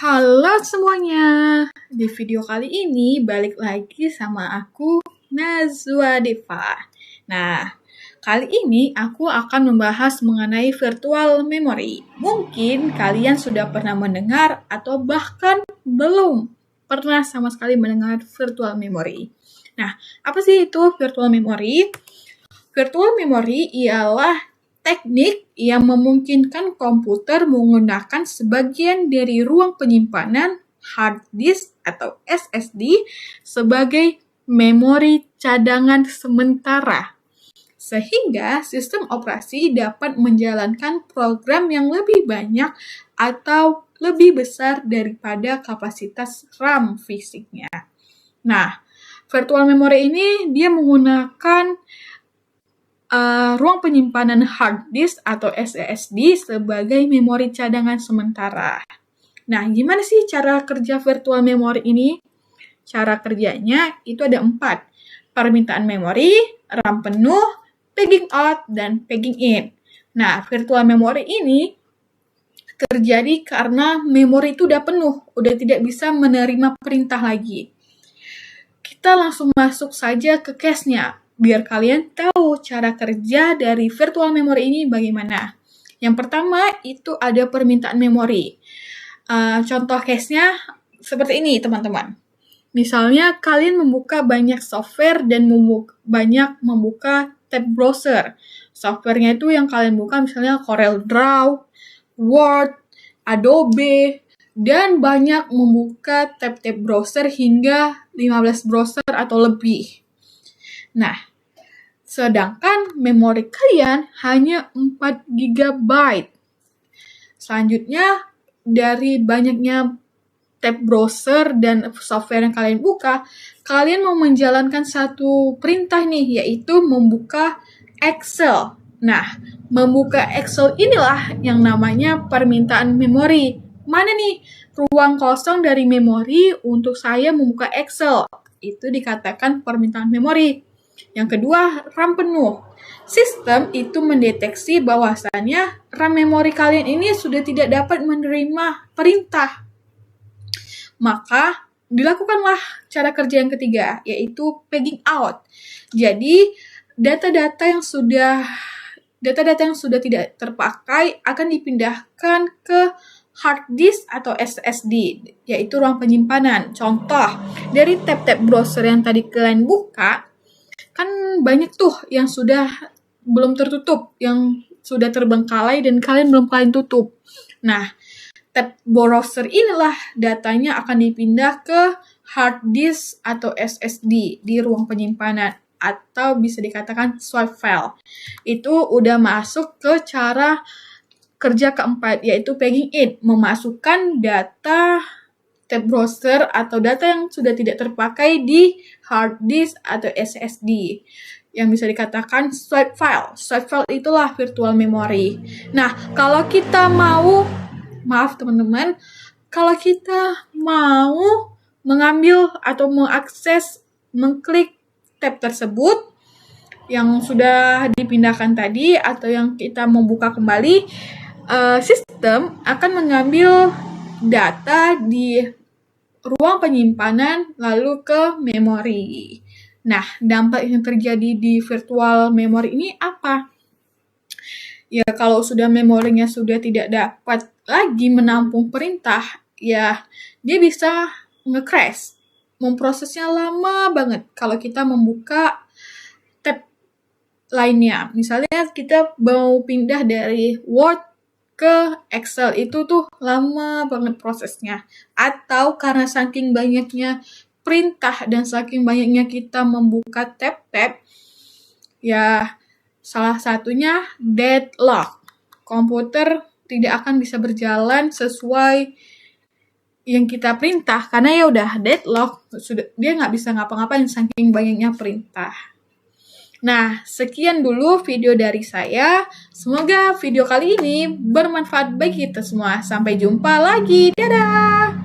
Halo semuanya, di video kali ini balik lagi sama aku Nazwa Deva. Nah, kali ini aku akan membahas mengenai virtual memory. Mungkin kalian sudah pernah mendengar atau bahkan belum pernah sama sekali mendengar virtual memory. Nah, apa sih itu virtual memory? Virtual memory ialah teknik yang memungkinkan komputer menggunakan sebagian dari ruang penyimpanan hard disk atau SSD sebagai memori cadangan sementara, sehingga sistem operasi dapat menjalankan program yang lebih banyak atau lebih besar daripada kapasitas RAM fisiknya. Nah, virtual memory ini dia menggunakan ruang penyimpanan hard disk atau SSD sebagai memori cadangan sementara. Nah, gimana sih cara kerja virtual memory ini? Cara kerjanya itu ada 4. Permintaan memori, RAM penuh, pegging out, dan pegging in. Nah, virtual memory ini terjadi karena memori itu udah penuh, udah tidak bisa menerima perintah lagi. Kita langsung masuk saja ke case-nya, biar kalian tahu cara kerja dari virtual memory ini bagaimana. Yang pertama itu ada permintaan memori. Contoh case-nya seperti ini, teman-teman. Misalnya kalian membuka banyak software dan banyak membuka tab browser. Software-nya itu yang kalian buka misalnya CorelDRAW, Word, Adobe, dan banyak membuka tab-tab browser hingga 15 browser atau lebih. Nah, sedangkan memori kalian hanya 4 GB. Selanjutnya, dari banyaknya tab browser dan software yang kalian buka, kalian mau menjalankan satu perintah nih, yaitu membuka Excel. Nah, membuka Excel inilah yang namanya permintaan memori. Mana nih ruang kosong dari memori untuk saya membuka Excel? Itu dikatakan permintaan memori. Yang kedua, RAM penuh. Sistem itu mendeteksi bahwasannya RAM memori kalian ini sudah tidak dapat menerima perintah. Maka dilakukanlah cara kerja yang ketiga, yaitu pegging out. Jadi, data-data yang sudah tidak terpakai akan dipindahkan ke hard disk atau SSD, yaitu ruang penyimpanan. Contoh, dari tab-tab browser yang tadi kalian buka, kan banyak tuh yang sudah belum tertutup, yang sudah terbengkalai dan kalian tutup. Nah, tab browser inilah datanya akan dipindah ke hard disk atau SSD di ruang penyimpanan, atau bisa dikatakan swipe file. Itu udah masuk ke cara kerja keempat, yaitu pegging in, memasukkan data tab browser atau data yang sudah tidak terpakai di hard disk atau SSD, yang bisa dikatakan swipe file. Swipe file itulah virtual memory. Nah, kalau kita mau, maaf teman-teman, kalau kita mau mengambil atau mengklik tab tersebut yang sudah dipindahkan tadi atau yang kita membuka kembali, sistem akan mengambil data di ruang penyimpanan lalu ke memori. Nah, dampak yang terjadi di virtual memory ini apa? Ya, kalau sudah memorinya sudah tidak dapat lagi menampung perintah, ya dia bisa nge-crash. Memprosesnya lama banget kalau kita membuka tab lainnya. Misalnya kita mau pindah dari Word ke Excel, itu tuh lama banget prosesnya. Atau karena saking banyaknya perintah dan saking banyaknya kita membuka tab-tab, ya salah satunya deadlock. Komputer tidak akan bisa berjalan sesuai yang kita perintah karena ya udah deadlock, dia nggak bisa ngapa-ngapain saking banyaknya perintah. Nah, sekian dulu video dari saya. Semoga video kali ini bermanfaat bagi kita semua. Sampai jumpa lagi. Dadah!